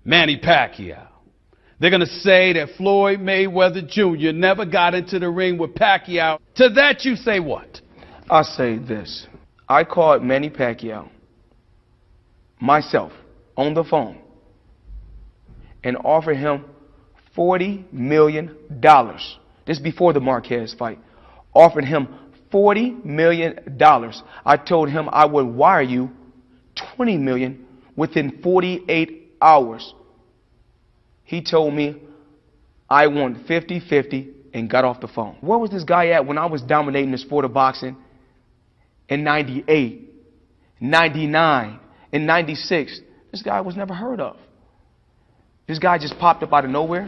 Manny Pacquiao. They're going to say that Floyd Mayweather Jr. never got into the ring with Pacquiao. To that you say what? I say this. I called Manny Pacquiao myself on the phone and offered him $40 million. This before the Marquez fight. Offered him $40 million. I told him I would wire you $20 million within 48 hours. He told me I won 50-50 and got off the phone. Where was this guy at when I was dominating the sport of boxing in 98, 99, and 96? This guy was never heard of. This guy just popped up out of nowhere,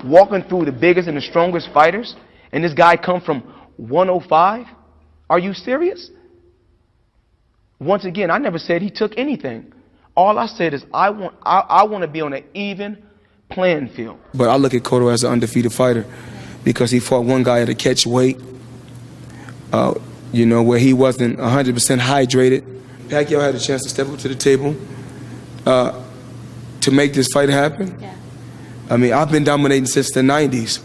walking through the biggest and the strongest fighters, and this guy come from 105? Are you serious? Once again, I never said he took anything. All I said is I want to be on an even playing field. But I look at Cotto as an undefeated fighter because he fought one guy at a catch weight, you know, where he wasn't 100% hydrated. Pacquiao had a chance to step up to the table to make this fight happen. Yeah. I mean, I've been dominating since the 90s.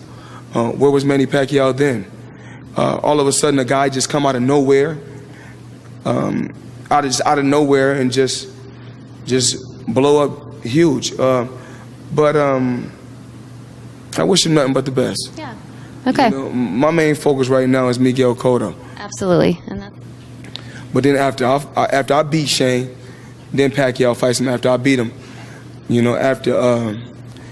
Where was Manny Pacquiao then? All of a sudden, a guy just come out of nowhere, out of nowhere, and just blow up huge. But I wish him nothing but the best. Yeah. Okay. You know, my main focus right now is Miguel Cotto. Absolutely. And that's... But then after I beat Shane, then Pacquiao fights him after I beat him. You know, after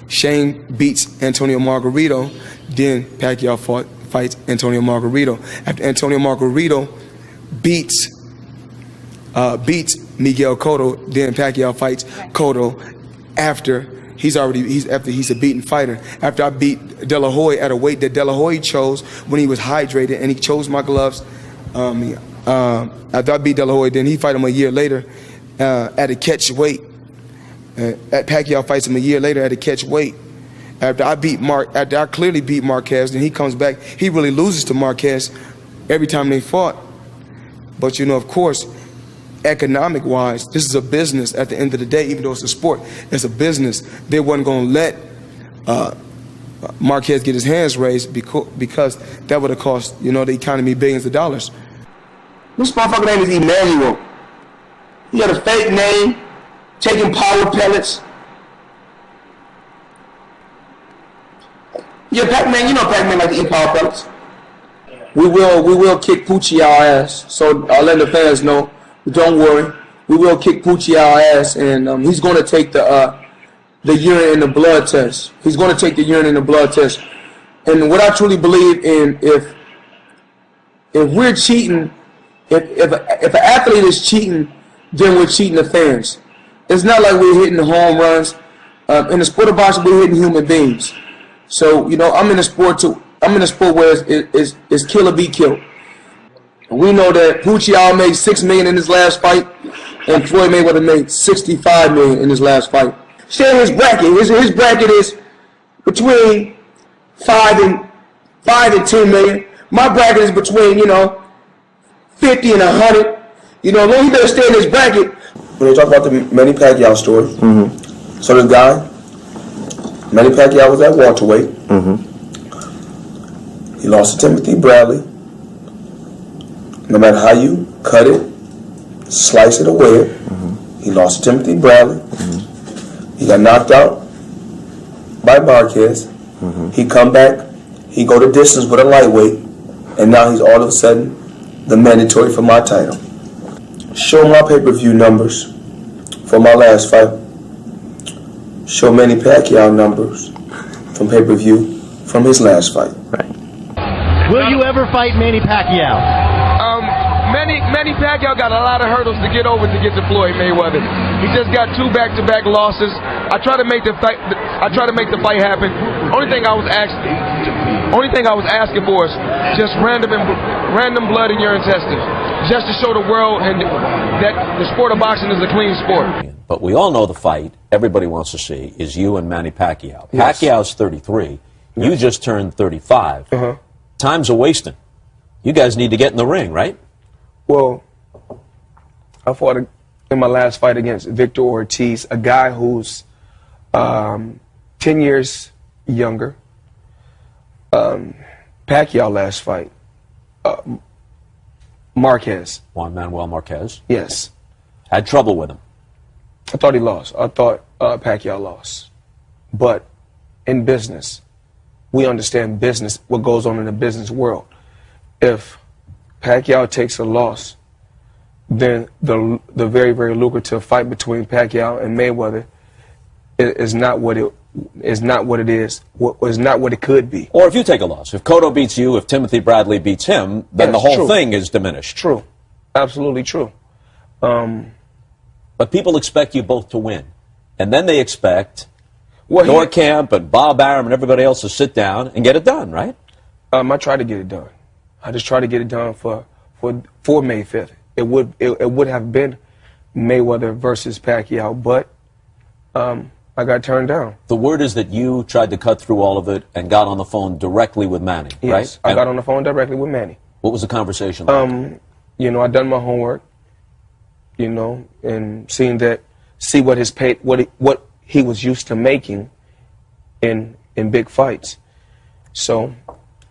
Shane beats Antonio Margarito, then Pacquiao fights Antonio Margarito. After Antonio Margarito beats Miguel Cotto, then Pacquiao fights Cotto after he's a beaten fighter. After I beat De La Hoya at a weight that De La Hoya chose when he was hydrated, and he chose my gloves. After I beat De La Hoya, then he fight him a year later at a catch weight. Pacquiao fights him a year later at a catch weight. After I clearly beat Marquez, then he comes back. He really loses to Marquez every time they fought. But you know, of course, economic-wise, this is a business at the end of the day. Even though it's a sport, it's a business. They wasn't going to let Marquez get his hands raised because that would have cost, you know, the economy billions of dollars. This motherfucker name is Emmanuel. He got a fake name, taking power pellets. Yeah, Pac-Man, you know Pac-Man like to eat power pellets. We will kick Poochie our ass. So I'll let the fans know. But don't worry, we will kick Poochie our ass, and he's going to take the urine and the blood test. He's going to take the urine and the blood test. And what I truly believe in, if we're cheating, if an athlete is cheating, then we're cheating the fans. It's not like we're hitting home runs. In the sport of boxing, we're hitting human beings. So, you know, I'm in a sport too. I'm in a sport where it's kill or be killed. And we know that Poochie made $6 million in his last fight, and Floyd Mayweather made $65 million in his last fight. Share his bracket. His bracket is between 5 and 10 million. My bracket is between, you know, 50 and 100. You know, he better stay in his bracket. When they talk about the Manny Pacquiao story, so this guy, Manny Pacquiao was at welterweight. He lost to Timothy Bradley. No matter how you cut it, slice it or wear it, he lost to Timothy Bradley. He got knocked out by Marquez. He come back, he go the distance with a lightweight, and now he's all of a sudden the mandatory for my title. Show my pay-per-view numbers for my last fight. Show Manny Pacquiao numbers from pay-per-view from his last fight. Right. Will you ever fight Manny Pacquiao? Manny Pacquiao got a lot of hurdles to get over to get to Floyd Mayweather. He just got 2 back-to-back losses. I try to make the fight happen. Only thing I was asking for is just random blood in your intestines, just to show the world and that the sport of boxing is a clean sport. But we all know the fight everybody wants to see is you and Manny Pacquiao. Yes. Pacquiao's 33. Yes. You just turned 35. Time's a wasting. You guys need to get in the ring, right? Well, I fought in my last fight against Victor Ortiz, a guy who's 10 years younger. Pacquiao last fight. Marquez. Juan Manuel Marquez. Yes. Had trouble with him. I thought he lost. I thought Pacquiao lost. But in business, we understand business, what goes on in the business world. If Pacquiao takes a loss, then the very, very lucrative fight between Pacquiao and Mayweather is not what it could be. Or if you take a loss, if Cotto beats you, if Timothy Bradley beats him, then the whole thing is diminished. True, absolutely true. But people expect you both to win, and then they expect Norkamp and Bob Arum and everybody else to sit down and get it done, right? I try to get it done. I just try to get it done for May 5th. It would have been Mayweather versus Pacquiao, but I got turned down. The word is that you tried to cut through all of it and got on the phone directly with Manny, yes, right? I got on the phone directly with Manny. What was the conversation like? You know, I done my homework, you know, and see what his pay, what he was used to making in big fights. So,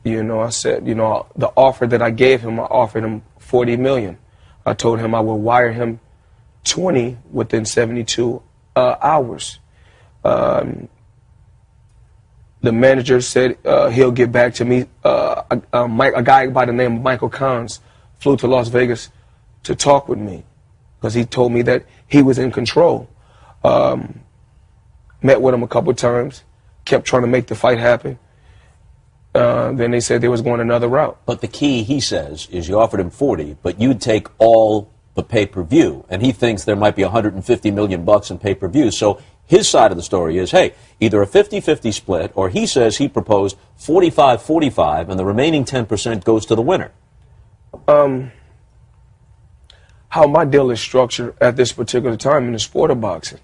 you know, I said, you know, the offer that I gave him, I offered him $40 million. I told him I would wire him 20 within 72 hours. The manager said he'll get back to me. A guy by the name of Michael Kahns flew to Las Vegas to talk with me because he told me that he was in control. Met with him a couple times, kept trying to make the fight happen. Then they said they was going another route. But the key, he says, is you offered him 40, but you'd take all the pay-per-view, and he thinks there might be $150 million in pay-per-view. So his side of the story is, hey, either a 50-50 split, or he says he proposed 45-45, and the remaining 10% goes to the winner. How my deal is structured at this particular time in the sport of boxing,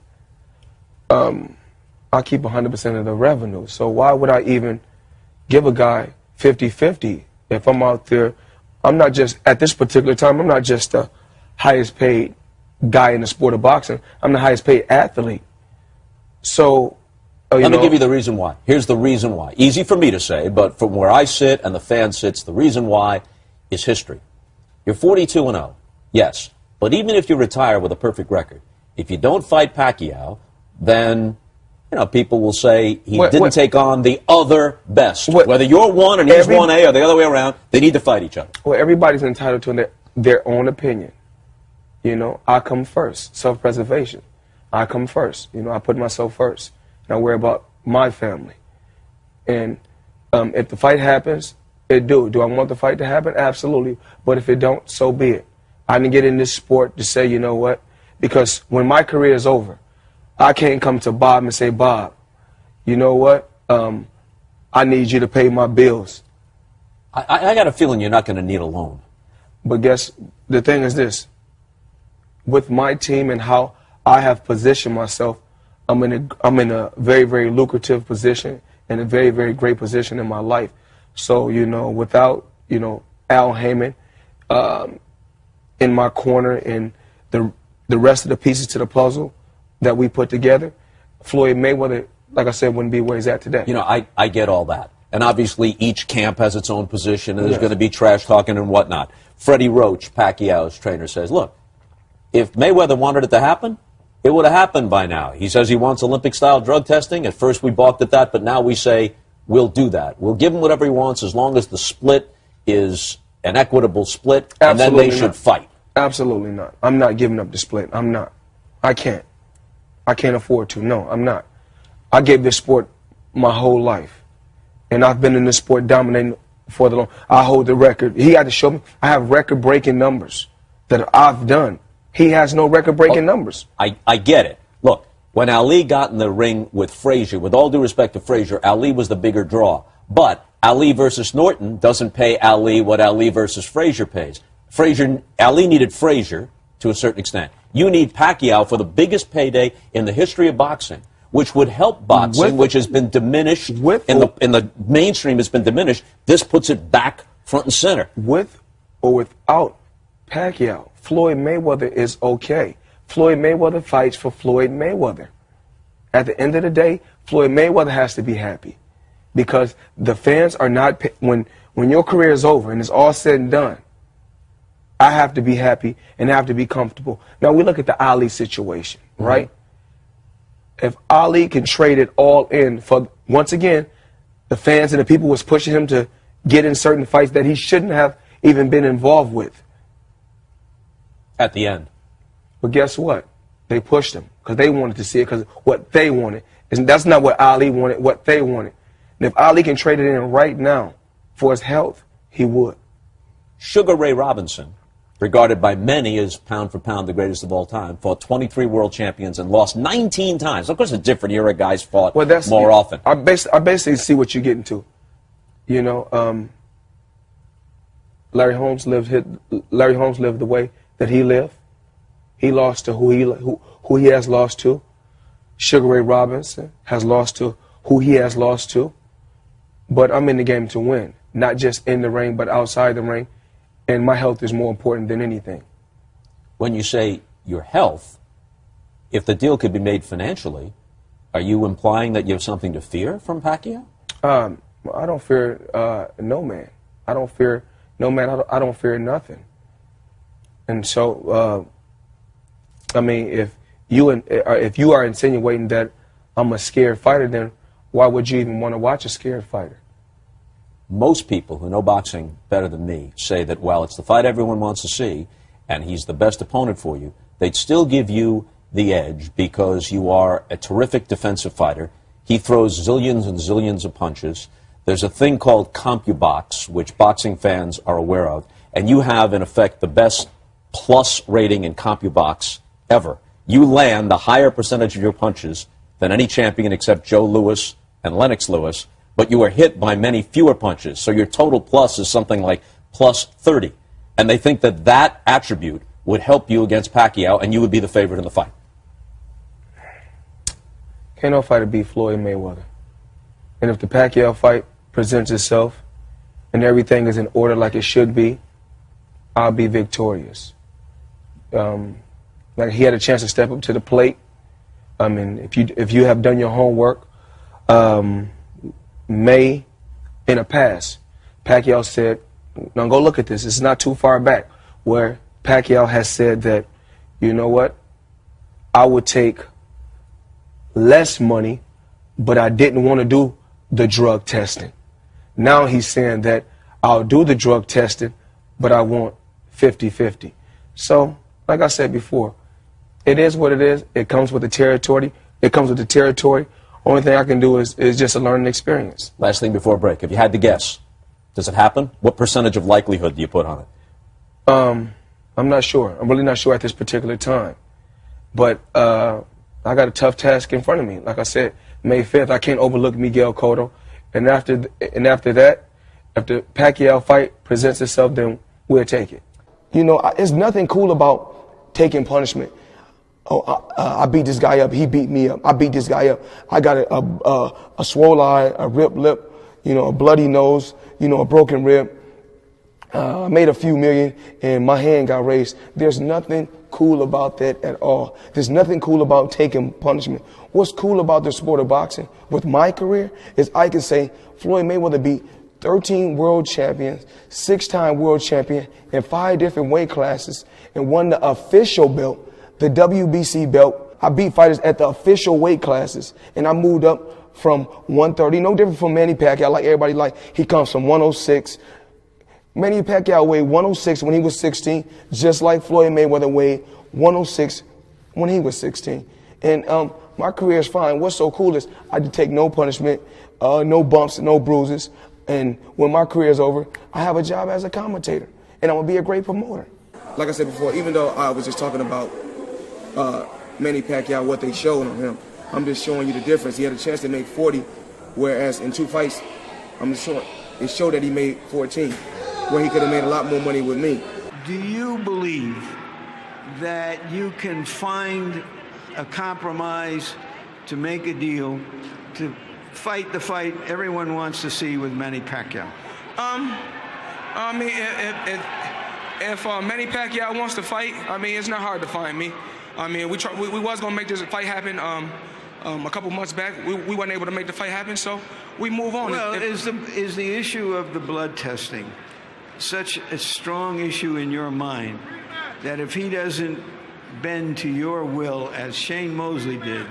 I keep 100% of the revenue. So why would I even give a guy 50-50 if I'm out there? I'm not just, at this particular time, I'm not just the highest paid guy in the sport of boxing. I'm the highest paid athlete. So, Let me give you the reason why. Here's the reason why. Easy for me to say, but from where I sit and the fan sits, the reason why is history. You're 42-0, yes. But even if you retire with a perfect record, if you don't fight Pacquiao, then, you know, people will say he didn't take on the other best. Whether you're 1 and he's 1A or the other way around, they need to fight each other. Well, everybody's entitled to their own opinion. You know, I come first. Self-preservation. I come first. You know, I put myself first. And I worry about my family. And if the fight happens, it do. Do I want the fight to happen? Absolutely. But if it don't, so be it. I didn't get in this sport to say, you know what? Because when my career is over, I can't come to Bob and say, Bob, you know what? I need you to pay my bills. I got a feeling you're not going to need a loan. But guess, the thing is this. With my team and how I have positioned myself, I'm in a very, very lucrative position and a very, very great position in my life. So, you know, without, you know, Al Heyman in my corner and the rest of the pieces to the puzzle that we put together, Floyd Mayweather, like I said, wouldn't be where he's at today. You know, I get all that. And obviously each camp has its own position and there's going to be trash talking and whatnot. Freddie Roach, Pacquiao's trainer, says, look, if Mayweather wanted it to happen, it would have happened by now. He says he wants Olympic-style drug testing. At first we balked at that, but now we say we'll do that. We'll give him whatever he wants as long as the split is an equitable split, and then they should fight. Absolutely not. I'm not giving up the split. I'm not. I can't. I can't afford to. No, I'm not. I gave this sport my whole life, and I've been in this sport dominating for the long. I hold the record. He had to show me. I have record-breaking numbers that I've done. He has no record-breaking numbers. I get it. Look, when Ali got in the ring with Frazier, with all due respect to Frazier, Ali was the bigger draw. But Ali versus Norton doesn't pay Ali what Ali versus Frazier pays. Ali needed Frazier to a certain extent. You need Pacquiao for the biggest payday in the history of boxing, which would help boxing, which has been diminished in the mainstream has been diminished. This puts it back front and center. With or without Pacquiao, Floyd Mayweather is okay. Floyd Mayweather fights for Floyd Mayweather. At the end of the day, Floyd Mayweather has to be happy because the fans are not, when your career is over and it's all said and done, I have to be happy and have to be comfortable. Now we look at the Ali situation, right? If Ali can trade it all in for, once again, the fans and the people was pushing him to get in certain fights that he shouldn't have even been involved with. At the end. But guess what? They pushed him because they wanted to see it because what they wanted. And that's not what Ali wanted, what they wanted. And if Ali can trade it in right now for his health, he would. Sugar Ray Robinson, regarded by many as pound for pound the greatest of all time, fought 23 world champions and lost 19 times. Of course, a different era guys fought more often. I basically see what you're getting to. You know, Larry Holmes lived the way that he lived. He lost to who he has lost to. Sugar Ray Robinson has lost to who he has lost to. But I'm in the game to win, not just in the ring, but outside the ring. And my health is more important than anything. When you say your health, if the deal could be made financially, are you implying that you have something to fear from Pacquiao? I don't fear no man. I don't fear no man. I don't fear nothing. And so, I mean, if you are insinuating that I'm a scared fighter, then why would you even want to watch a scared fighter? Most people who know boxing better than me say that while it's the fight everyone wants to see, and he's the best opponent for you, they'd still give you the edge because you are a terrific defensive fighter. He throws zillions and zillions of punches. There's a thing called CompuBox, which boxing fans are aware of, and you have, in effect, the best plus rating in CompuBox ever. You land the higher percentage of your punches than any champion except Joe Louis and Lennox Lewis, but you are hit by many fewer punches, so your total plus is something like plus 30. And they think that that attribute would help you against Pacquiao, and you would be the favorite in the fight. Can't no fighter beat Floyd Mayweather. And if the Pacquiao fight presents itself and everything is in order like it should be, I'll be victorious. Like he had a chance to step up to the plate. I mean, if you have done your homework, May, in the past, Pacquiao said, now go look at this. It's not too far back where Pacquiao has said that, you know what, I would take less money, but I didn't want to do the drug testing. Now he's saying that I'll do the drug testing, but I want 50-50. So, like I said before, it is what it is. It comes with the territory. It comes with the territory. Only thing I can do is just a learning experience. Last thing before break. If you had to guess, does it happen? What percentage of likelihood do you put on it? I'm not sure. I'm really not sure at this particular time. But I got a tough task in front of me. Like I said, May 5th, I can't overlook Miguel Cotto. And after that, if the Pacquiao fight presents itself, then we'll take it. You know, there's nothing cool about taking punishment. Oh, I beat this guy up. He beat me up. I beat this guy up. I got a swollen eye, a ripped lip, you know, a bloody nose, you know, a broken rib. I made a few million and my hand got raised. There's nothing cool about that at all. There's nothing cool about taking punishment. What's cool about the sport of boxing with my career is I can say Floyd Mayweather beat 13 world champions, 6-time world champion in 5 different weight classes and won the official belt, the WBC belt. I beat fighters at the official weight classes, and I moved up from 130, no different from Manny Pacquiao, like everybody like. He comes from 106. Manny Pacquiao weighed 106 when he was 16, just like Floyd Mayweather weighed 106 when he was 16. And my career is fine. What's so cool is I did take no punishment, no bumps, no bruises. And when my career is over, I have a job as a commentator, and I'm going to be a great promoter. Like I said before, even though I was just talking about Manny Pacquiao, what they showed on him, I'm just showing you the difference. He had a chance to make 40, whereas in 2 fights, I'm just showing it showed that he made 14, where he could have made a lot more money with me. Do you believe that you can find a compromise to make a deal to fight the fight everyone wants to see with Manny Pacquiao? I mean, if Manny Pacquiao wants to fight, I mean, it's not hard to find me. I mean, we was gonna make this fight happen a couple months back, we weren't able to make the fight happen, so we move on. Well, is the issue of the blood testing such a strong issue in your mind that if he doesn't bend to your will as Shane Mosley did,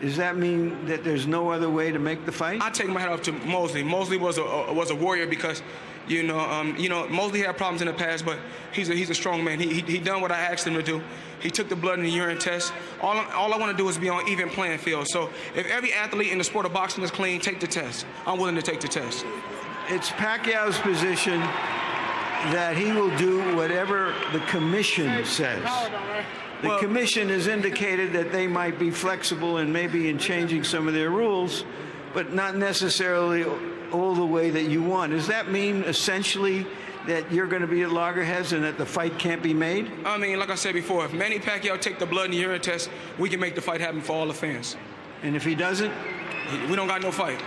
does that mean that there's no other way to make the fight? I take my hat off to Mosley. Mosley was a warrior because, Mosley had problems in the past, but he's a strong man. He done what I asked him to do. He took the blood and the urine test. All I want to do is be on even playing field. So if every athlete in the sport of boxing is clean, take the test. I'm willing to take the test. It's Pacquiao's position that he will do whatever the commission says. The commission has indicated that they might be flexible and maybe in changing some of their rules, but not necessarily all the way that you want. Does that mean essentially that you're going to be at loggerheads and that the fight can't be made? I mean, like I said before, if Manny Pacquiao take the blood and the urine test, we can make the fight happen for all the fans. And if he doesn't? We don't got no fight.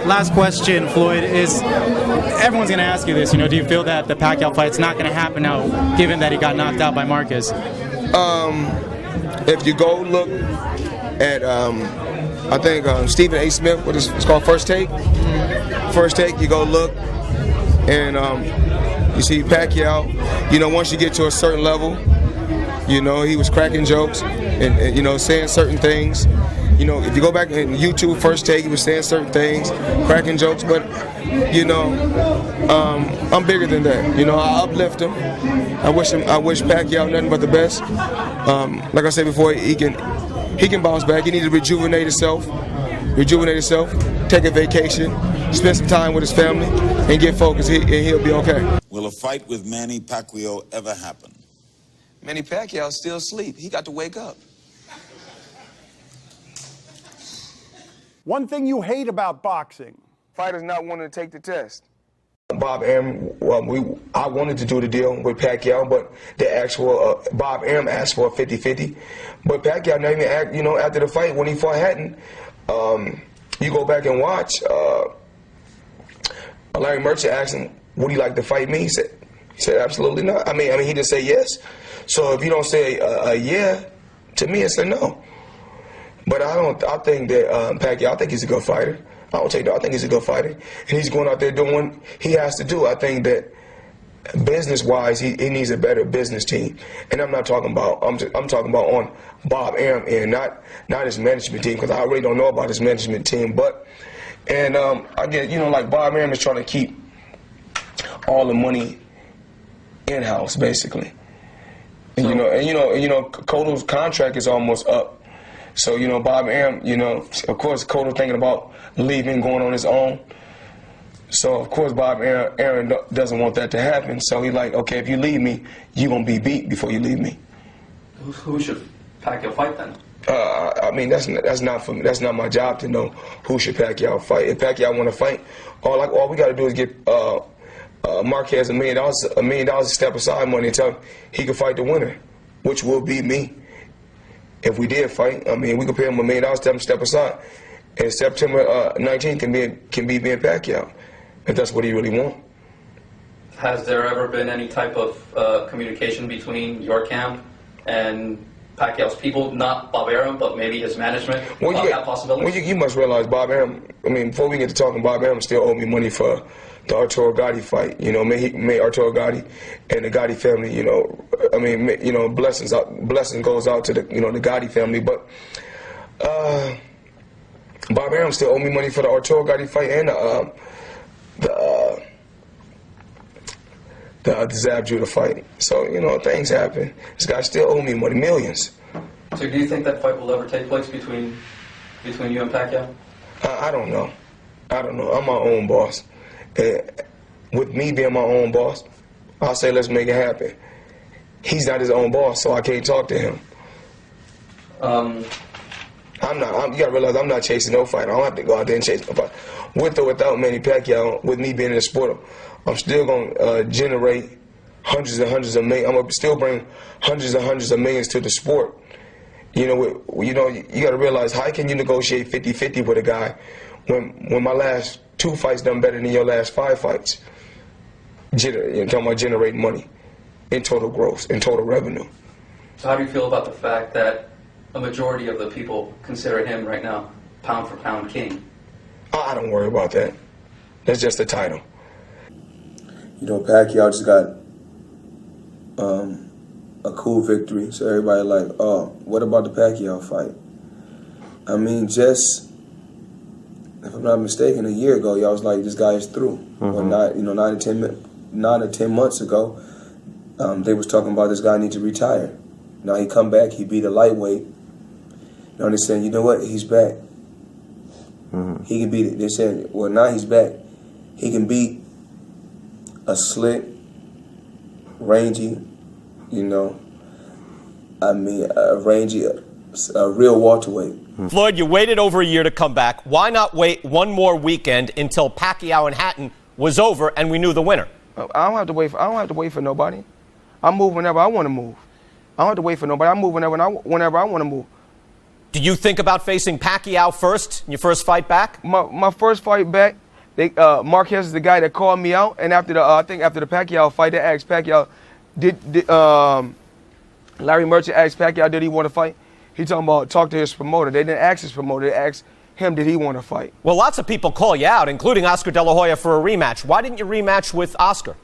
Last question, Floyd, is everyone's going to ask you this, do you feel that the Pacquiao fight's not going to happen now, given that he got knocked out by Marquez? If you go look at, I think Stephen A. Smith, what it's called, First Take. First Take, you go look, and you see Pacquiao. Once you get to a certain level, he was cracking jokes and saying certain things. If you go back in YouTube First Take, he was saying certain things, cracking jokes, but, I'm bigger than that. I uplift him. I wish Pacquiao nothing but the best. Like I said before, he can bounce back. He needs to rejuvenate himself, take a vacation, spend some time with his family, and get focused, and he'll be okay. Will a fight with Manny Pacquiao ever happen? Manny Pacquiao's still asleep. He got to wake up. One thing you hate about boxing. Fighters not wanting to take the test. Bob Arum, I wanted to do the deal with Pacquiao, but the actual Bob Arum asked for a 50-50. But Pacquiao never even asked, after the fight when he fought Hatton, you go back and watch. Larry Merchant asked him, "Would he like to fight me?" He said, "Absolutely not." I mean, he didn't say yes. So if you don't say yeah, to me it's a no. But I think that Pacquiao, I think he's a good fighter. I think he's a good fighter. And he's going out there doing what he has to do. I think that business-wise, he needs a better business team. And I'm not talking about, I'm talking about on Bob Arum and not his management team, because I really don't know about his management team. But, and I get, like Bob Arum is trying to keep all the money in-house, basically. And, Cotto's contract is almost up. So, Bob Arum, of course, Cotto thinking about leaving, going on his own. So, of course, Bob Arum doesn't want that to happen. So he's like, okay, if you leave me, you're going to be beat before you leave me. Who should Pacquiao fight then? I mean, that's not for me. That's not my job to know who should Pacquiao fight. If Pacquiao want to fight, all we got to do is get Marquez $1 million to step aside money and tell him he can fight the winner, which will be me. If we did fight, I mean, we could pay him $1 million, tell him to step aside. And September 19th can be being Pacquiao, if that's what he really wants. Has there ever been any type of communication between your camp and Pacquiao's people, not Bob Arum, but maybe his management, about that possibility? Well, you must realize Bob Arum, I mean, before we get to talking, Bob Arum still owed me money for the Arturo Gotti fight. May Arturo Gotti and the Gotti family, blessings goes out to the Gotti family. But Bob Arum still owe me money for the Arturo Gotti fight and the Zab Judah fight. So, things happen. This guy still owe me money, millions. So do you think that fight will ever take place between you and Pacquiao? I don't know. I'm my own boss. With me being my own boss, I'll say let's make it happen. He's not his own boss, so I can't talk to him. You gotta realize I'm not chasing no fight. I don't have to go out there and chase no fight. With or without Manny Pacquiao, with me being in the sport, I'm still gonna generate hundreds and hundreds of millions. I'm gonna still bring hundreds and hundreds of millions to the sport. You gotta realize, how can you negotiate 50-50 with a guy when my last 2 fights done better than your last 5 fights? You're talking about generating money in total growth, in total revenue. So how do you feel about the fact that a majority of the people consider him right now pound for pound king. Oh, I don't worry about that. That's just a title. You know, Pacquiao just got a cool victory, so everybody like, oh, what about the Pacquiao fight? I mean, just, if I'm not mistaken, a year ago, y'all was like, this guy is through. Or not, you know, 9 to 10 months ago, they was talking about this guy need to retire. Now he come back, he beat a lightweight. Now they're saying, you know what, he's back. He can beat it. They're saying, well, now he's back. He can beat a slick, rangy, you know, I mean, a rangy, a real welterweight. Floyd, you waited over a year to come back. Why not wait one more weekend until Pacquiao and Hatton was over and we knew the winner? I don't have to wait for nobody. I move whenever I want to move. I don't have to wait for nobody. I move whenever I want to move. Do you think about facing Pacquiao first in your first fight back? My first fight back, Marquez is the guy that called me out, and after the I think after the Pacquiao fight, they asked Pacquiao, Larry Merchant asked Pacquiao, did he want to fight? He talked to his promoter. They didn't ask his promoter. They asked him, did he want to fight? Well, lots of people call you out, including Oscar De La Hoya, for a rematch. Why didn't you rematch with Oscar?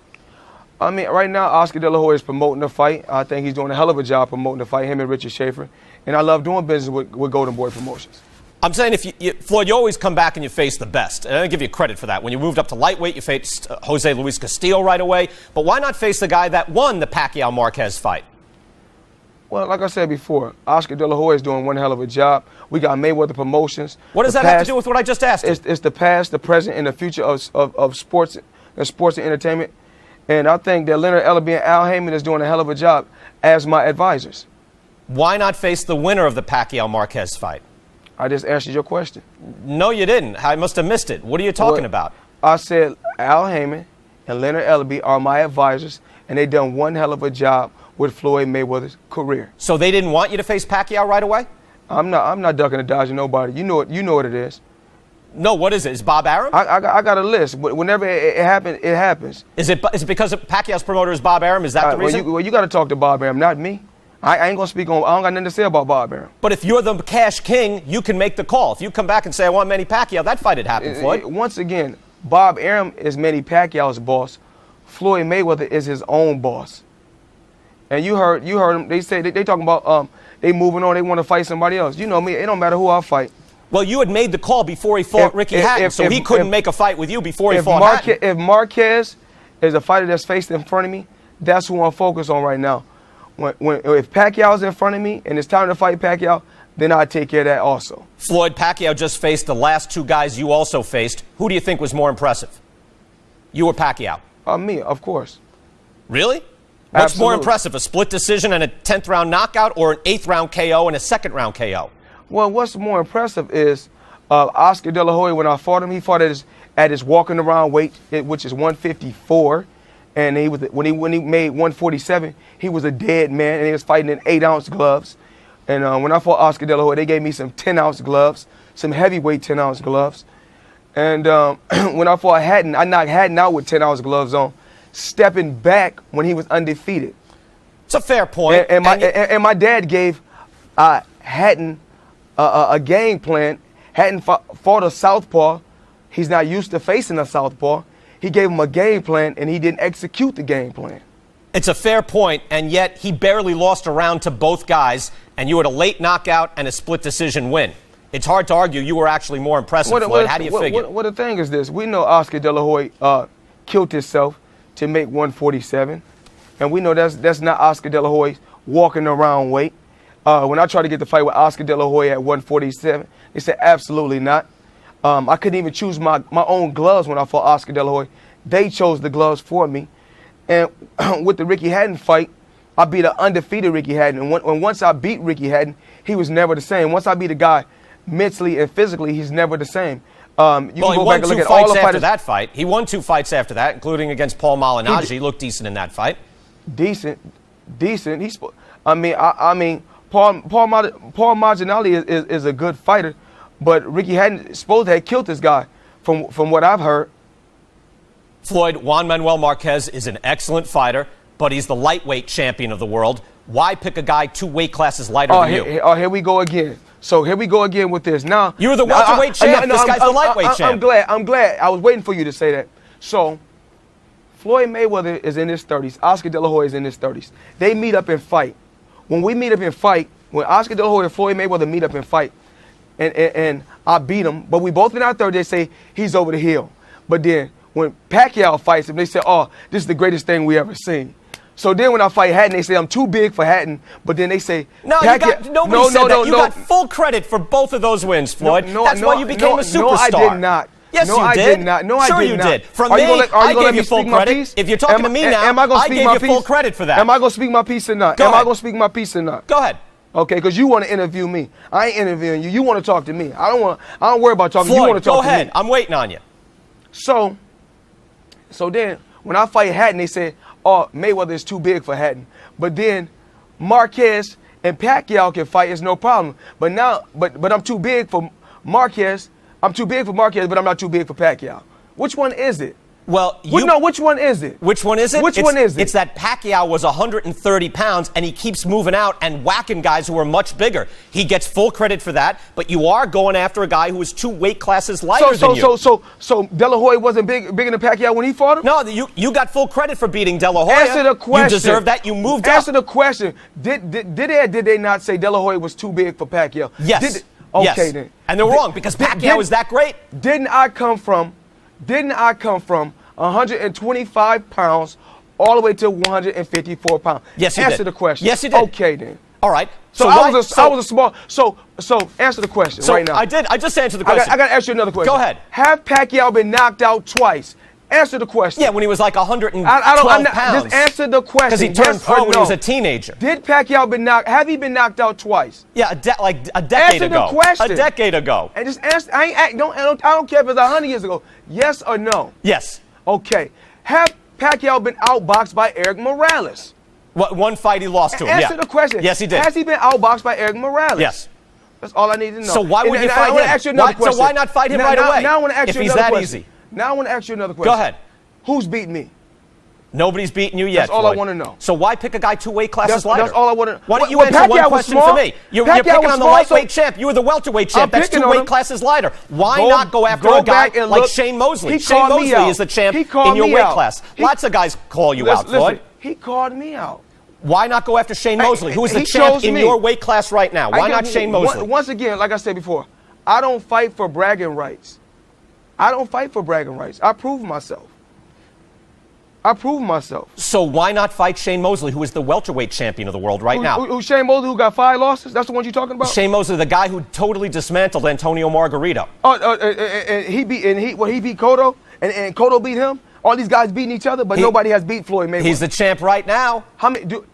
I mean, right now, Oscar De La Hoya is promoting the fight. I think he's doing a hell of a job promoting the fight, him and Richard Schaefer. And I love doing business with Golden Boy Promotions. I'm saying, Floyd, you always come back and you face the best. And I give you credit for that. When you moved up to lightweight, you faced Jose Luis Castillo right away. But why not face the guy that won the Pacquiao-Marquez fight? Well, like I said before, Oscar De La Hoya is doing one hell of a job. We got Mayweather Promotions. What does that have to do with what I just asked you? It's the past, the present, and the future of sports and entertainment. And I think that Leonard Ellerbe and Al Heyman is doing a hell of a job as my advisors. Why not face the winner of the Pacquiao-Marquez fight? I just answered your question. No, you didn't. I must have missed it. What are you talking about? I said Al Heyman and Leonard Ellerbe are my advisors, and they done one hell of a job with Floyd Mayweather's career. So they didn't want you to face Pacquiao right away? I'm not ducking and dodging nobody. You know what it is. No, what is it? Is Bob Arum? I got a list. Whenever it happens, it happens. Is it because Pacquiao's promoter is Bob Arum? Is that the reason? Well, you got to talk to Bob Arum, not me. I ain't going to speak on, I don't got nothing to say about Bob Arum. But if you're the cash king, you can make the call. If you come back and say, I want Manny Pacquiao, that fight had happened, Floyd. Once again, Bob Arum is Manny Pacquiao's boss. Floyd Mayweather is his own boss. And you heard them, they say, they talking about they moving on, they want to fight somebody else. You know me, it don't matter who I fight. Well, you had made the call before he fought Ricky Hatton, so he couldn't make a fight with you before he fought Hatton. If Marquez is a fighter that's faced in front of me, that's who I'm focused on right now. If Pacquiao's in front of me and it's time to fight Pacquiao, then I take care of that also. Floyd, Pacquiao just faced the last two guys you also faced. Who do you think was more impressive? You or Pacquiao? Me, of course. Really? What's Absolutely. more impressive, a split decision and a 10th round knockout, or an 8th round KO and a 2nd round KO? Well, what's more impressive is Oscar De La Hoya, when I fought him, he fought at his walking around weight, which is 154. And when he made 147, he was a dead man, and he was fighting in 8-ounce gloves. And when I fought Oscar De La Hoya, they gave me some 10-ounce gloves, some heavyweight 10-ounce gloves. And when I fought Hatton, I knocked Hatton out with 10-ounce gloves on, stepping back when he was undefeated. It's a fair point. And my dad gave Hatton a game plan. Hatton fought a southpaw. He's not used to facing a southpaw. He gave him a game plan, and he didn't execute the game plan. It's a fair point, and yet he barely lost a round to both guys, and you had a late knockout and a split decision win. It's hard to argue you were actually more impressive, Floyd. How do you figure? Well, the thing is this. We know Oscar De La Hoya killed himself to make 147, and we know that's not Oscar De La Hoya's walking around weight. When I tried to get the fight with Oscar De La Hoya at 147, they said absolutely not. I couldn't even choose my own gloves when I fought Oscar De La Hoya. They chose the gloves for me. And with the Ricky Hatton fight, I beat an undefeated Ricky Hatton. And once I beat Ricky Hatton, he was never the same. Once I beat a guy mentally and physically, he's never the same. He won 2 fights after that fight. He won 2 fights after that, including against Paul Malignaggi. He looked decent in that fight. Decent. I mean, Paul Malignaggi is a good fighter. But Ricky Hatton supposed to have killed this guy, from what I've heard. Floyd, Juan Manuel Marquez is an excellent fighter, but he's the lightweight champion of the world. why pick a guy 2 weight classes lighter than you? Here we go again. So here we go again with this. Now you're the welterweight champ. This guy's the lightweight champ. I'm glad. I was waiting for you to say that. So Floyd Mayweather is in his 30s. Oscar De La Hoya is in his 30s. They meet up and fight. When we meet up and fight, when Oscar De La Hoya and Floyd Mayweather meet up and fight, and I beat him, but we both in our 30s, they say he's over the hill. But then when Pacquiao fights him, they say, oh, this is the greatest thing we ever seen. So then when I fight Hatton, they say I'm too big for Hatton, but then they say no, nobody said that. You got full credit for both of those wins, Floyd. That's why you became a superstar. No, I did not. Yes, no, you did. I did not. No, sure I did you not. did. From me, I gave you full credit. If you're talking to me now, I gave you full credit for that. Am I going to speak my piece or not? Am I going to speak my piece or not? Go ahead. Okay, because you want to interview me. I ain't interviewing you. You want to talk to me. I don't worry about talking. Floyd, you want to talk to me. Go ahead. I'm waiting on you. So then when I fight Hatton, they said, oh, Mayweather is too big for Hatton. But then Marquez and Pacquiao can fight, it's no problem. But now, but I'm too big for Marquez. I'm too big for Marquez, but I'm not too big for Pacquiao. Which one is it? Well, no, which one is it? Which one is it? Which one is it? It's that Pacquiao was 130 pounds, and he keeps moving out and whacking guys who are much bigger. He gets full credit for that, but you are going after a guy who is 2 weight classes lighter than you. So De La Hoya wasn't bigger than Pacquiao when he fought him? No, you got full credit for beating De La Hoya. Answer the question. You deserve that. You moved up. Answer the question. Did they not say De La Hoya was too big for Pacquiao? Yes. Okay, then. And they're wrong because Pacquiao is that great. Didn't I come from 125 pounds all the way to 154 pounds? Yes, you did. Answer the question. Yes, you did. Okay, then. All right. So I was a small. So answer the question right now. I did. I just answered the question. I got to ask you another question. Go ahead. Have Pacquiao been knocked out twice? Answer the question. Yeah, when he was like 112 pounds. Just answer the question. Because he turned pro when he was a teenager. Did Pacquiao been knocked? Have he been knocked out twice? Yeah, like a decade ago. Answer the question. A decade ago. And just answer. I don't care if it's 100 years ago. Yes or no? Yes. Okay. Have Pacquiao been outboxed by Eric Morales? What, one fight he lost to him? Answer the question. Yes, he did. Has he been outboxed by Eric Morales? Yes. That's all I need to know. So why would you fight him? I want to ask you another question. So why not fight him right away? Now I want to ask you another question. If he's that easy. Now I want to ask you another question. Go ahead. Who's beating me? Nobody's beating you yet. That's all Floyd. I want to know. So why pick a guy 2 weight classes lighter? That's all I want to know. Why don't you answer one question for me? You're picking on the lightweight champ. You were the welterweight champ. That's 2 weight classes lighter. Why not go after a guy like Shane Mosley? Shane Mosley is the champ in your weight class. Lots of guys call you out, Floyd. He called me out. Why not go after Shane Mosley, who is the champ in your weight class right now? Why not Shane Mosley? Once again, like I said before, I don't fight for bragging rights. I don't fight for bragging rights. I prove myself. So why not fight Shane Mosley, who is the welterweight champion of the world right now? Who Shane Mosley, who got 5 losses? That's the one you're talking about? Shane Mosley, the guy who totally dismantled Antonio Margarito. And he beat Cotto, and Cotto beat him. All these guys beating each other, but nobody has beat Floyd Mayweather. He's the champ right now.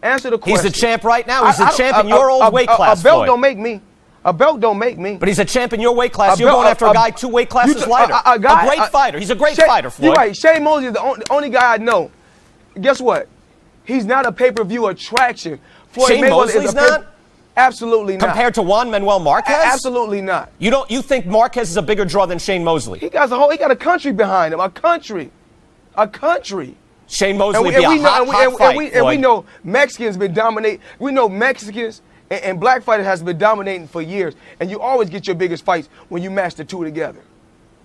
Answer the question. He's the champ right now. He's the champ in your old weight class. A belt don't make me. A belt don't make me. But he's a champ in your weight class. You're going after a guy 2 weight classes lighter. A great fighter. He's a great fighter, Floyd. You're right. Shane Mosley is the only guy I know. Guess what? He's not a pay-per-view attraction. Shane Mosley's not? Absolutely not. Compared to Juan Manuel Marquez? Absolutely not. You think Marquez is a bigger draw than Shane Mosley? He got a country behind him. A country. Shane Mosley would be a hot fight. And we know Mexicans been dominating. We know Mexicans and black fighters has been dominating for years. And you always get your biggest fights when you match the 2 together.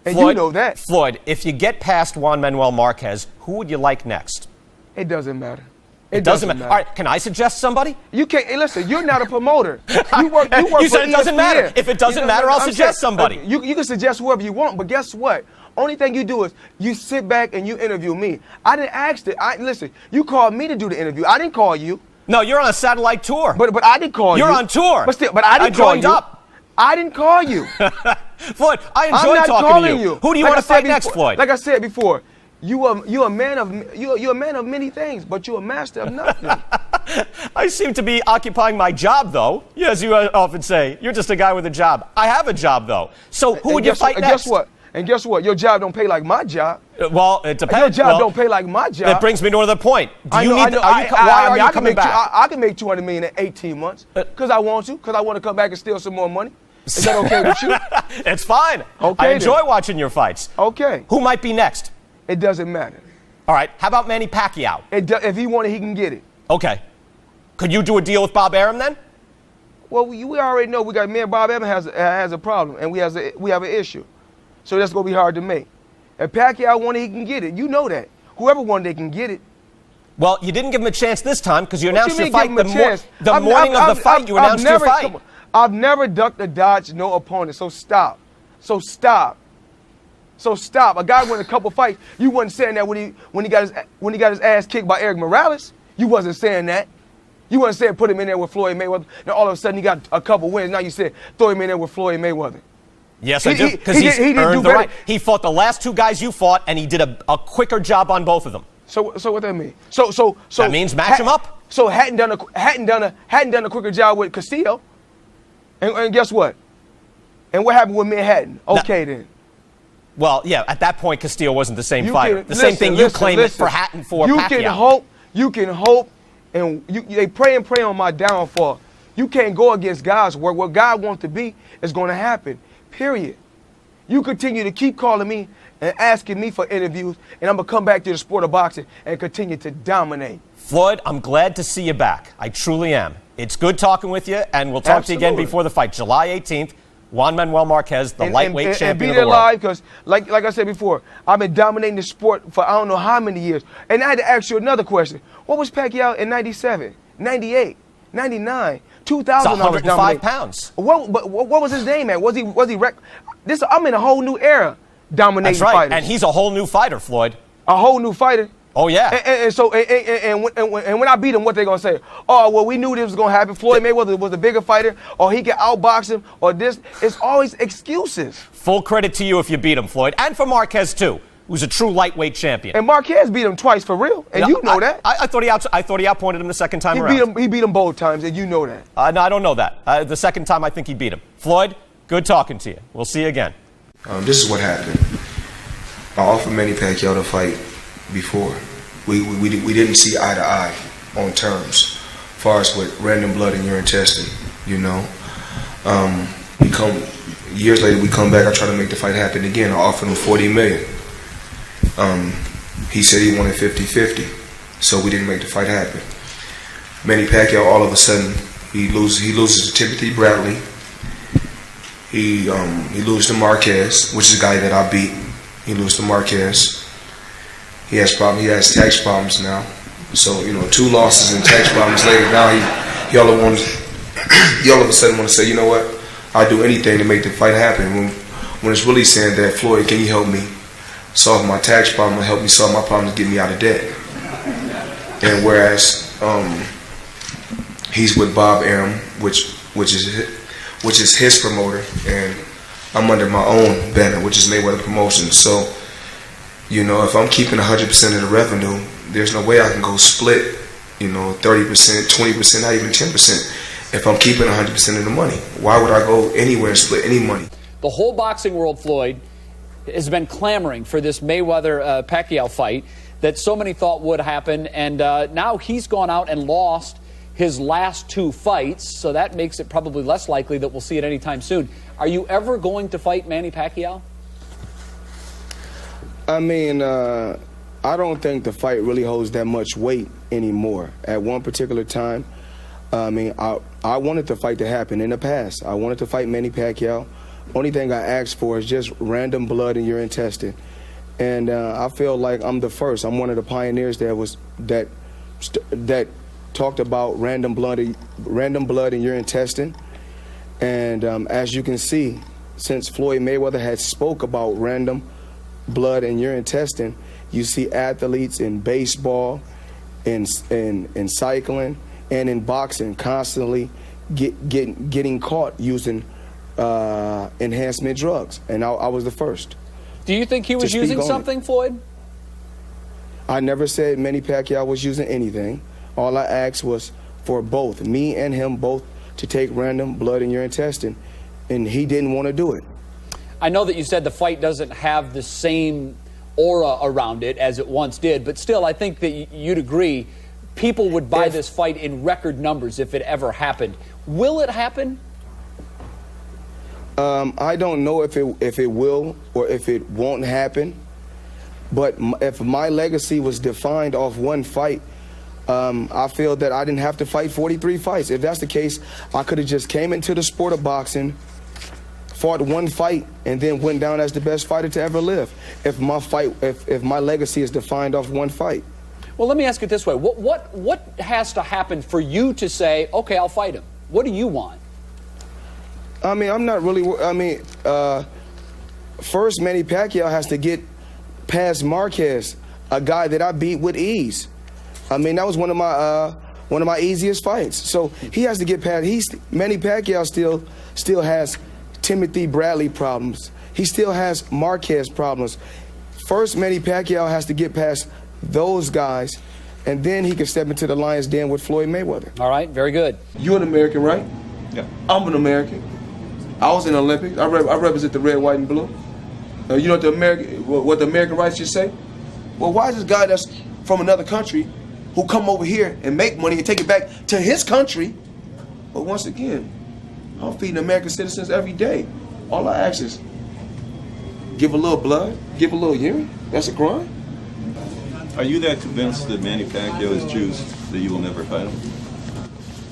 And Floyd, you know that. Floyd, if you get past Juan Manuel Marquez, who would you like next? It doesn't matter. It doesn't matter. All right, can I suggest somebody? You can't. Hey, listen, you're not a promoter. You work you said for it doesn't ESPN. matter. If it doesn't matter, I'll suggest somebody. You can suggest whoever you want, but guess what? Only thing you do is you sit back and you interview me. I didn't ask it. Listen, you called me to do the interview. I didn't call you. No, you're on a satellite tour. But I didn't call you. You're on tour. But I didn't call you. I didn't call you. Floyd, I enjoy talking to you. Who do you want to fight next, Floyd? Like I said before, you're a man of many things, but you're a master of nothing. I seem to be occupying my job, though. As you often say, you're just a guy with a job. I have a job, though. So who would you fight next? And guess what? Your job don't pay like my job. Well, it depends. Your job don't pay like my job. That brings me to another point. Why are you coming back? I can make $200 million in 18 months because I want to. Because I want to come back and steal some more money. Is that okay with you? It's fine. Okay, I enjoy watching your fights. Okay. Who might be next? It doesn't matter. All right. How about Manny Pacquiao? If he want it, he can get it. Okay. Could you do a deal with Bob Arum then? Well, we already know me and Bob Arum has a problem, and we have an issue. So that's going to be hard to make. If Pacquiao wanted, he can get it. You know that. Whoever wanted, they can get it. Well, you didn't give him a chance this time because you announced your fight the morning of the fight. You announced your fight. I've never ducked or dodged no opponent, so stop. So stop. A guy won a couple fights. You wasn't saying that when he got his ass kicked by Eric Morales. You wasn't saying that. You wasn't saying put him in there with Floyd Mayweather. Now all of a sudden he got a couple wins. Now you said throw him in there with Floyd Mayweather. Yes, I do, because he's earned the right. He fought the last 2 guys you fought, and he did a quicker job on both of them. So what that mean? So that means match him up. So hadn't done a quicker job with Castillo, and guess what? And what happened with Manhattan? Okay then. Well, yeah, at that point Castillo wasn't the same fighter. Same thing you claim for Hatton for Pacquiao. You can hope, and they pray on my downfall. You can't go against God's work. What God wants to be is going to happen. Period. You continue to keep calling me and asking me for interviews, and I'm going to come back to the sport of boxing and continue to dominate. Floyd, I'm glad to see you back. I truly am. It's good talking with you, and we'll talk to you again before the fight. July 18th, Juan Manuel Marquez, the lightweight champion of the world. And be there live, because like I said before, I've been dominating the sport for I don't know how many years. And I had to ask you another question. What was Pacquiao in 97, 98, 99, 2000? It's 105 pounds. What was his name at? Was he I'm in a whole new era dominating fighters. That's right, fighters. and he's a whole new fighter, Floyd. A whole new fighter? Oh, yeah. And when I beat him, what they going to say? Oh, well, we knew this was going to happen. Floyd Mayweather was a bigger fighter, or he could outbox him, or this. It's always excuses. Full credit to you if you beat him, Floyd, and for Marquez, too, who's a true lightweight champion. And Marquez beat him twice for real, and you know that. I thought he outpointed him the second time around. He beat him both times, and you know that. No, I don't know that. The second time, I think he beat him. Floyd, good talking to you. We'll see you again. This is what happened. I offered Manny Pacquiao to fight before. We didn't see eye to eye on terms, as far as with random blood in your intestine, you know. Years later, we come back, I try to make the fight happen again. I offered him $40 million. He said he wanted 50-50, so we didn't make the fight happen. Manny Pacquiao, all of a sudden, he loses to Timothy Bradley. He loses to Marquez, which is a guy that I beat. He loses to Marquez. He has problems. He has tax problems now. So 2 losses and tax problems later. Now he all of a sudden want to say, you know what? I'll do anything to make the fight happen. When it's really saying that, Floyd, can you help me solve my tax problem, help me solve my problem to get me out of debt? And whereas he's with Bob Arum, which is his promoter, and I'm under my own banner, which is Mayweather Promotions. So, if I'm keeping 100% of the revenue, there's no way I can go split, 30%, 20%, not even 10%. If I'm keeping 100% of the money, why would I go anywhere and split any money? The whole boxing world, Floyd, has been clamoring for this Mayweather-Pacquiao fight that so many thought would happen, and now he's gone out and lost his last 2 fights, so that makes it probably less likely that we'll see it anytime soon. Are you ever going to fight Manny Pacquiao? I mean, I don't think the fight really holds that much weight anymore. At one particular time, I wanted the fight to happen in the past. I wanted to fight Manny Pacquiao. Only thing I asked for is just random blood in your intestine. And I feel like I'm the first. I'm one of the pioneers that talked about random blood in your intestine. And as you can see, since Floyd Mayweather had spoke about random blood in your intestine, you see athletes in baseball, in cycling, and in boxing constantly getting caught using enhancement drugs, and I was the first. Do you think he was using something, Floyd? I never said Manny Pacquiao was using anything. All I asked was for both, me and him both, to take random blood in your intestine, and he didn't want to do it. I know that you said the fight doesn't have the same aura around it as it once did, but still, I think that you'd agree people would buy this fight in record numbers if it ever happened. Will it happen? I don't know if it will or if it won't happen, but if my legacy was defined off one fight, I feel that I didn't have to fight 43 fights. If that's the case, I could have just came into the sport of boxing, fought one fight, and then went down as the best fighter to ever live. If my legacy is defined off one fight. Well, let me ask it this way: what has to happen for you to say, okay, I'll fight him? What do you want? I mean, I'm not really. I mean, first Manny Pacquiao has to get past Marquez, a guy that I beat with ease. I mean, that was one of my easiest fights. So he has to get past. Manny Pacquiao still has Timothy Bradley problems. He still has Marquez problems. First, Manny Pacquiao has to get past those guys, and then he can step into the lion's den with Floyd Mayweather. All right, very good. You're an American, right? Yeah. I'm an American. I was in the Olympics. I represent the red, white, and blue. You know what the American rights should say? Well, why is this guy that's from another country who come over here and make money and take it back to his country? But once again, I'm feeding American citizens every day. All I ask is give a little blood, give a little urine. That's a crime. Are you that convinced that Manny Pacquiao is Jews that you will never fight him?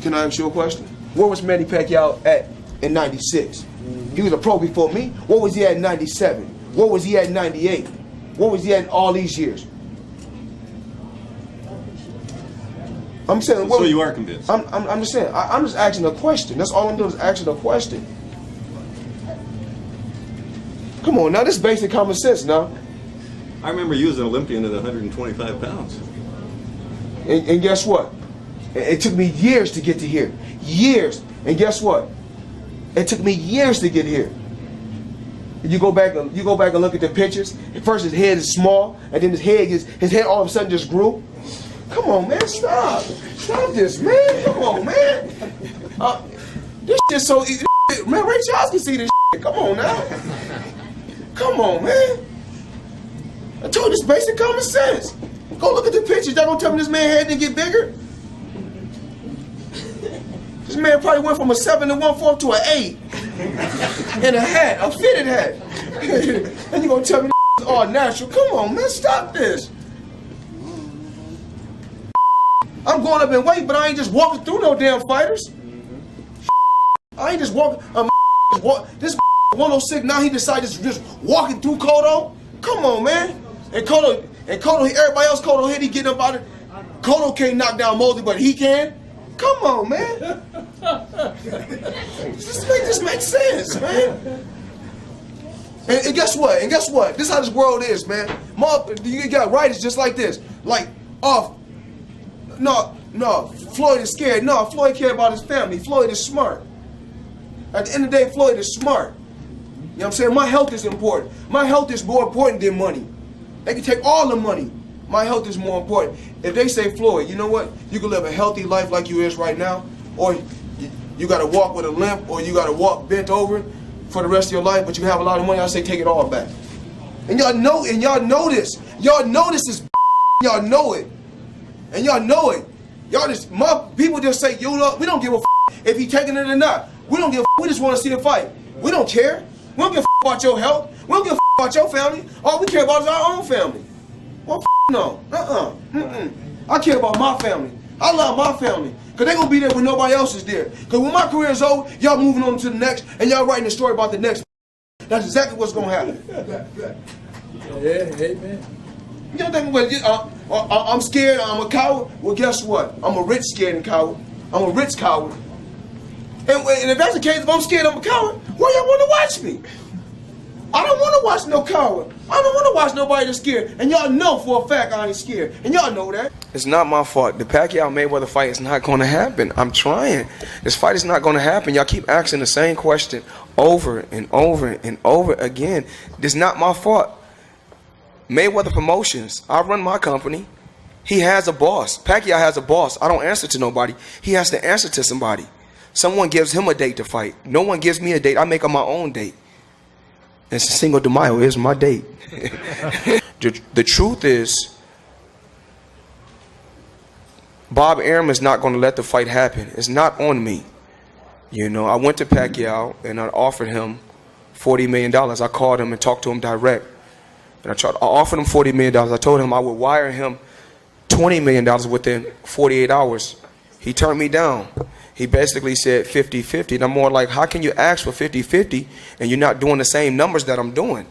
Can I ask you a question? Where was Manny Pacquiao at in 96? He was a pro before me. What was he at in 97? What was he at in 98? What was he at in all these years? I'm saying. So you are convinced? I'm just saying. I'm just asking a question. That's all I'm doing is asking a question. Come on now, this is basic common sense now. I remember you as an Olympian at 125 pounds. And guess what? It took me years to get to here. Years. And guess what? It took me years to get here. You go back and look at the pictures. At first his head is small, and then his head all of a sudden just grew. Come on, man, stop. Stop this, man. Come on, man. This shit's so easy. Man, Ray Charles can see this shit. Come on now. Come on, man. I told you this basic common sense. Go look at the pictures. Y'all gonna tell me this man's head didn't get bigger? This man probably went from a 7 1/4 to an 8. In a hat, a fitted hat. And you gonna tell me this is all natural? Come on, man, stop this. I'm going up in weight, but I ain't just walking through no damn fighters. I ain't just walking. This 106 now he decided just walking through Cotto. Come on, man. And Cotto, everybody else Cotto hit, he getting up out of it. Cotto can't knock down Mosley, but he can. Come on, man. This makes sense, man. And guess what? This is how this world is, man. You got writers just like this. Like, no, Floyd is scared. No, Floyd cares about his family. Floyd is smart. At the end of the day, Floyd is smart. You know what I'm saying? My health is important. My health is more important than money. They can take all the money. My health is more important. If they say, Floyd, you know what? You can live a healthy life like you is right now, or you got to walk with a limp, or you got to walk bent over for the rest of your life, but you have a lot of money, I say take it all back. And y'all know this. Y'all know this is y'all know it. And y'all know it. Y'all just, my people just say, we don't give a if he taking it or not. We don't give a we just want to see the fight. We don't care. We don't give a about your health. We don't give a about your family. All we care about is our own family. Well, no. I care about my family. I love my family. Because they're going to be there when nobody else is there. Because when my career is over, y'all moving on to the next, and y'all writing a story about the next. That's exactly what's going to happen. Yeah, amen. You don't think, I'm scared, I'm a coward? Well, guess what? I'm a rich, scared, and coward. I'm a rich coward. And if that's the case, if I'm scared, I'm a coward, why y'all want to watch me? I don't want to watch no coward. I don't want to watch nobody that's scared. And y'all know for a fact I ain't scared. And y'all know that. It's not my fault. The Pacquiao-Mayweather fight is not going to happen. I'm trying. This fight is not going to happen. Y'all keep asking the same question over and over and over again. It's not my fault. Mayweather Promotions, I run my company. He has a boss. Pacquiao has a boss. I don't answer to nobody. He has to answer to somebody. Someone gives him a date to fight. No one gives me a date. I make up my own date. It's Cinco de Mayo is my date. The truth is, Bob Arum is not going to let the fight happen. It's not on me. You know, I went to Pacquiao and I offered him $40 million. I called him and talked to him direct. And I offered him $40 million. I told him I would wire him $20 million within 48 hours. He turned me down. He basically said 50-50. And I'm more like, how can you ask for 50-50 and you're not doing the same numbers that I'm doing?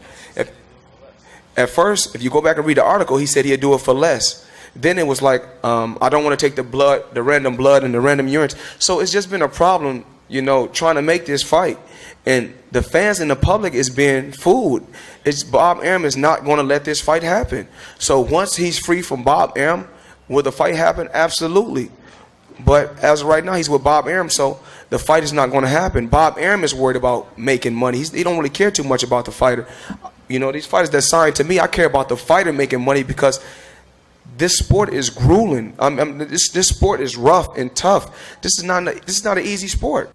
At first, if you go back and read the article, he said he'd do it for less. Then it was like, I don't want to take the random blood and the random urine. So it's just been a problem, you know, trying to make this fight. And the fans and the public is being fooled. Bob Arum is not going to let this fight happen. So once he's free from Bob Arum, will the fight happen? Absolutely. But as of right now, he's with Bob Arum, so the fight is not going to happen. Bob Arum is worried about making money. He don't really care too much about the fighter. You know, these fighters that sign to me, I care about the fighter making money because this sport is grueling. This sport is rough and tough. This is not an easy sport.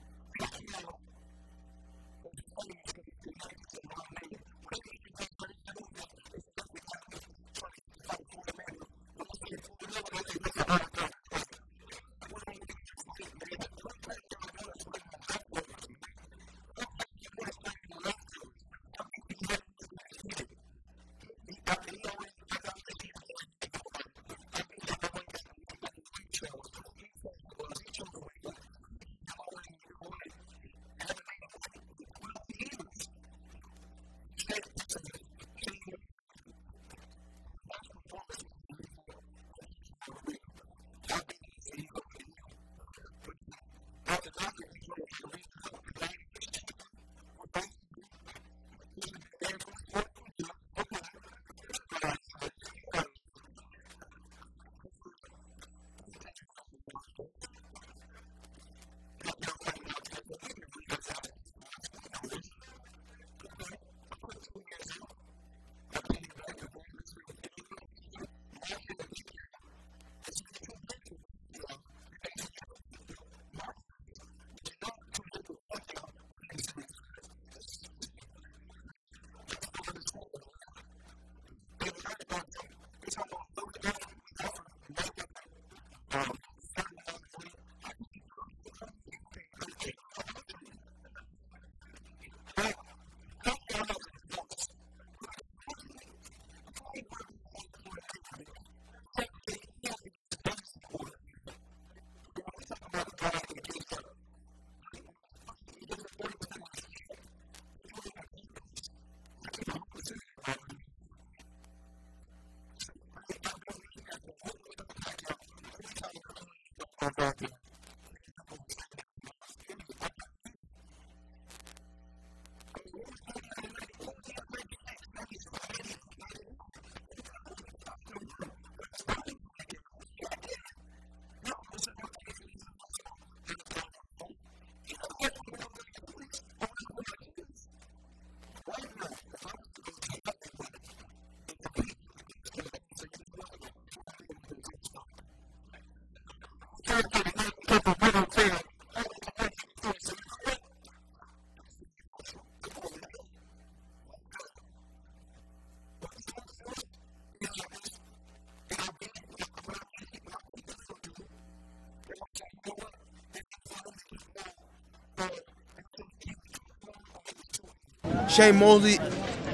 Shane Mosley,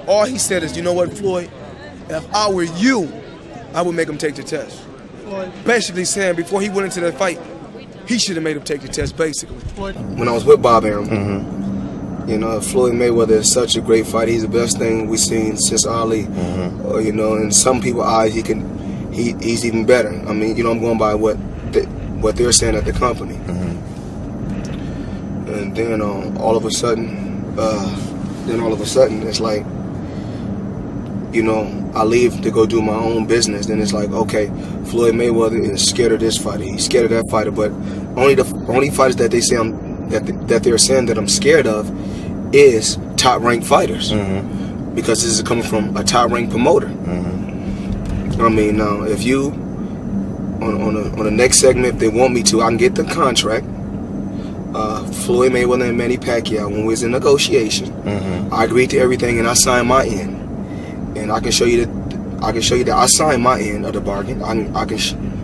all he said is, you know what, Floyd, if I were you, I would make him take the test. Basically saying before he went into that fight, he should have made him take the test, basically. When I was with Bob Arum, you know, Floyd Mayweather is such a great fighter. He's the best thing we've seen since Ali. You know, in some people's eyes, he's even better. I mean, you know, I'm going by what they're saying at the company. And then all of a sudden, it's like, you know, I leave to go do my own business. Then it's like, okay, Floyd Mayweather is scared of this fighter. He's scared of that fighter. But only fighters that they say that they're saying that I'm scared of is top-ranked fighters, because this is coming from a top-ranked promoter. I mean, now if you on the next segment, if they want me to, I can get the contract. Floyd Mayweather and Manny Pacquiao, when we was in negotiation, I agreed to everything and I signed my end. And I can show you that I signed my end of the bargain. I can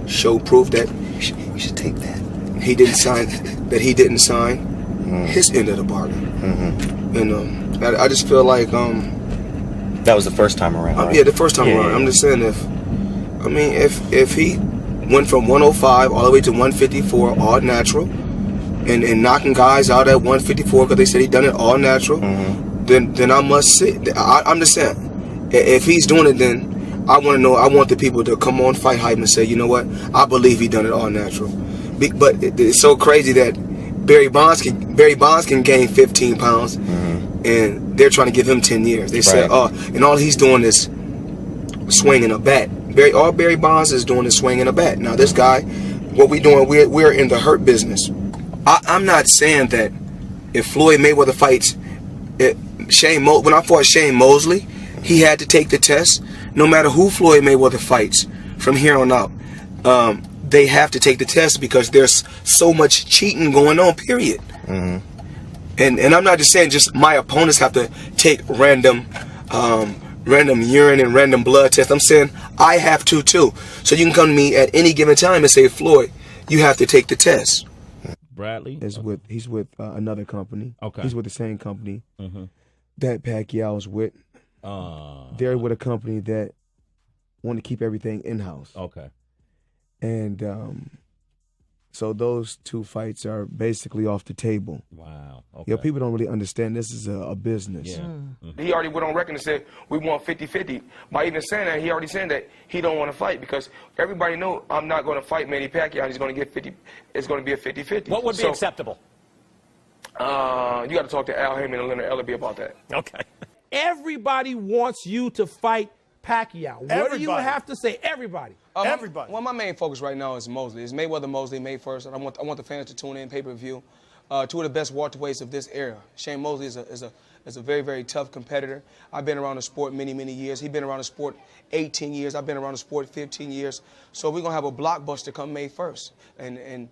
show proof that you should take that. He didn't sign his end of the bargain. And I just feel like that was the first time around. Right? Yeah, the first time around. I'm just saying if he went from 105 all the way to 154, all natural, and knocking guys out at 154 because they said he done it all natural, then I must say, I'm just saying, if he's doing it, then I want to know. I want the people to come on Fight Hype and say, you know what, I believe he done it all natural. But it's so crazy that Barry Bonds can gain 15 pounds, and they're trying to give him 10 years. They say, oh, and all he's doing is swinging a bat. All Barry Bonds is doing is swinging a bat. Now this guy, what we doing? We're in the hurt business. I'm not saying that if Floyd Mayweather fights when I fought Shane Mosley, he had to take the test. No matter who Floyd Mayweather fights from here on out, they have to take the test because there's so much cheating going on, period. And I'm not just saying just my opponents have to take random urine and random blood tests. I'm saying I have to too. So you can come to me at any given time and say, Floyd, you have to take the test. Bradley? He's with another company. Okay. He's with the same company that Pacquiao's with. They're with a company that want to keep everything in-house. Okay. And so those two fights are basically off the table. Wow. Okay. You know, people don't really understand this is a business. Yeah. He already went on record and said we want 50-50. By even saying that, he already said that he don't want to fight because everybody know I'm not going to fight Manny Pacquiao. He's going to get 50. It's going to be a 50-50. What would be acceptable? You got to talk to Al Heyman and Leonard Ellerby about that. Okay. Everybody wants you to fight Pacquiao. What do you have to say? Everybody. Everybody. Well, my main focus right now is Mosley. It's Mayweather Mosley, May 1st, and I want the fans to tune in, pay-per-view. Two of the best welterweights of this era. Shane Mosley is a very, very tough competitor. I've been around the sport many, many years. He's been around the sport 18 years. I've been around the sport 15 years. So we're gonna have a blockbuster come May 1st, and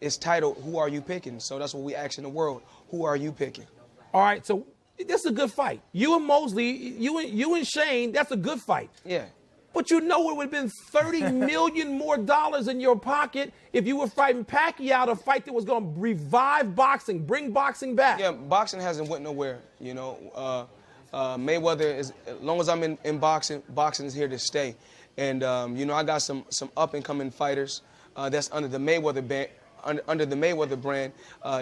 it's titled "Who Are You Picking?" So that's what we ask in the world. Who are you picking? All right. So this is a good fight. You and Mosley, you and Shane, that's a good fight. Yeah. But you know it would have been $30 million more in your pocket if you were fighting Pacquiao, a fight that was going to revive boxing, bring boxing back. Yeah, boxing hasn't went nowhere, you know. Mayweather, as long as I'm in boxing, boxing is here to stay. And, you know, I got some up-and-coming fighters that's under the Mayweather band. Under the Mayweather brand,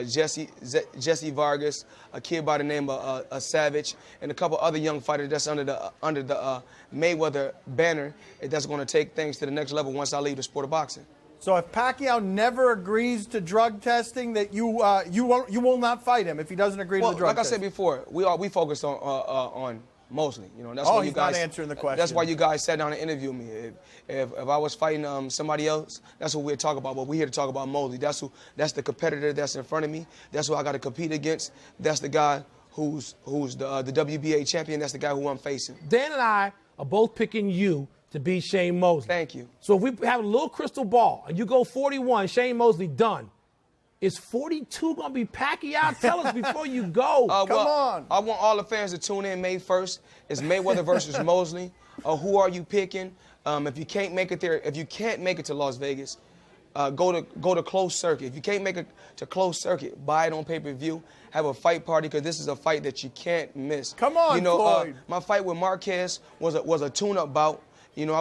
Jesse Vargas, a kid by the name of Savage, and a couple other young fighters that's under the Mayweather banner that's going to take things to the next level once I leave the sport of boxing. So if Pacquiao never agrees to drug testing, that you will not fight him if he doesn't agree to the drug testing? Like I said before, we focused on Mosley. You know, that's why you he's guys, not answering the question. That's why you guys sat down and interviewed me. If I was fighting somebody else, that's what we'd talk about. But we're here to talk about Mosley. That's the competitor that's in front of me. That's who I got to compete against. That's the guy who's the WBA champion. That's the guy who I'm facing. Dan and I are both picking you to be Shane Mosley. Thank you. So if we have a little crystal ball and you go 41, Shane Mosley done. Is 42 going to be Pacquiao? Tell us before you go. Come on. I want all the fans to tune in May 1st. It's Mayweather versus Mosley. Who are you picking? If you can't make it there, if you can't make it to Las Vegas, go to closed circuit. If you can't make it to closed circuit, buy it on pay-per-view. Have a fight party because this is a fight that you can't miss. Come on, you know, Floyd. My fight with Marquez was a tune-up bout. You know,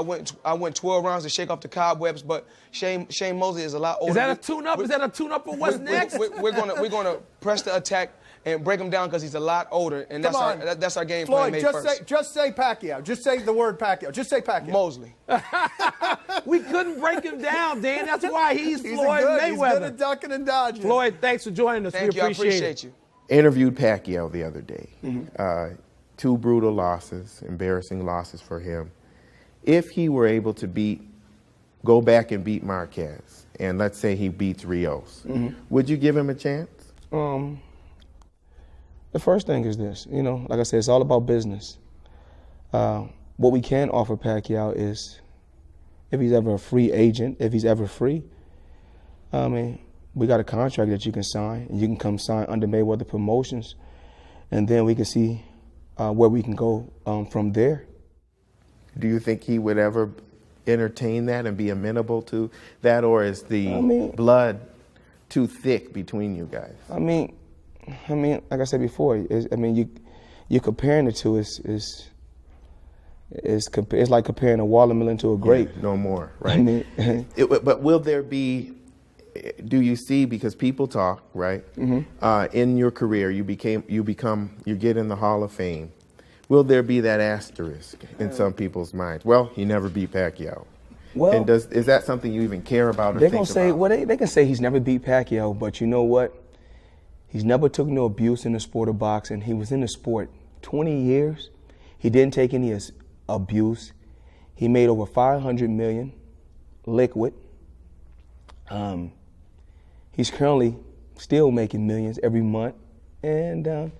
I went 12 rounds to shake off the cobwebs, but Shane Mosley is a lot older. Is that a tune-up? Is that a tune-up for what's next? We're gonna press the attack and break him down because he's a lot older, and that's our game plan. Floyd, just say Pacquiao. Just say the word Pacquiao. Just say Pacquiao. Mosley. We couldn't break him down, Dan. That's why he's Floyd Mayweather. He's good at ducking and dodging. Floyd, thanks for joining us. Thank you. I appreciate you. Interviewed Pacquiao the other day. Two brutal losses, embarrassing losses for him. If he were able to go back and beat Marquez, and let's say he beats Rios, would you give him a chance? The first thing is this, you know, like I said, it's all about business. What we can offer Pacquiao is, if he's ever a free agent, if he's ever free, I mean, we got a contract that you can sign, and you can come sign under Mayweather Promotions, and then we can see where we can go from there. Do you think he would ever entertain that and be amenable to that, or is the blood too thick between you guys? I mean, like I said before, you're comparing the two. Is It's like comparing a watermelon to a grape. Yeah, no more, right? I mean, but will there be? Do you see, because people talk, right? In your career, you get in the Hall of Fame. Will there be that asterisk in some people's minds? Well, he never beat Pacquiao. Well, and is that something you even care about or they're think gonna say, about? well, they can say he's never beat Pacquiao, but you know what? He's never took no abuse in the sport of boxing. He was in the sport 20 years. He didn't take any abuse. He made over $500 million liquid. He's currently still making millions every month, and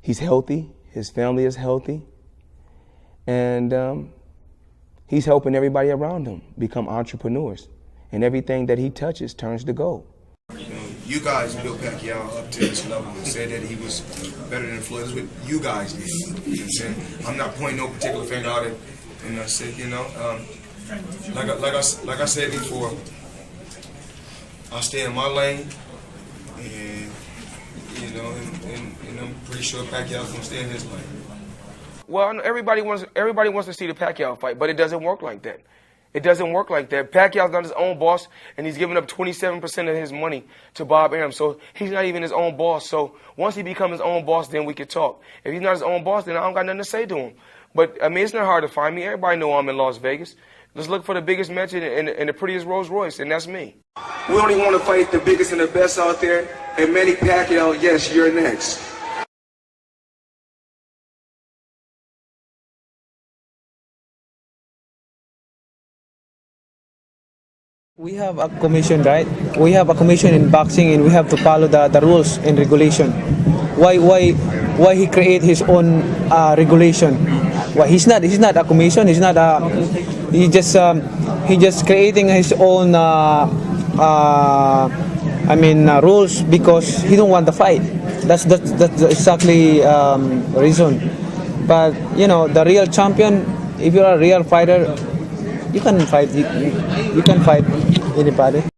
he's healthy. His family is healthy, and he's helping everybody around him become entrepreneurs. And everything that he touches turns to gold. You guys built Pacquiao up to this level and said that he was better than Floyd. That's what you guys did. You know what I'm saying? I'm not pointing no particular finger out at, and I said, you know, like I said before, I'll stay in my lane, and you know, and I'm pretty sure Pacquiao's gonna stay in his lane. Well, everybody wants to see the Pacquiao fight, but it doesn't work like that. It doesn't work like that. Pacquiao's not his own boss, and he's giving up 27% of his money to Bob Arum, so he's not even his own boss. So once he becomes his own boss, then we could talk. If he's not his own boss, then I don't got nothing to say to him. But, I mean, it's not hard to find me. Everybody know I'm in Las Vegas. Let's look for the biggest match and the prettiest Rolls Royce, and that's me. We only want to fight the biggest and the best out there, and Manny Pacquiao, yes, you're next. We have a commission, right? We have a commission in boxing, and we have to follow the rules and regulation. Why he create his own regulation? Why he's not a commission. He's not a. He just creating his own. Rules because he don't want the fight. That's exactly reason. But you know, the real champion, if you're a real fighter, you can fight. You can fight anybody.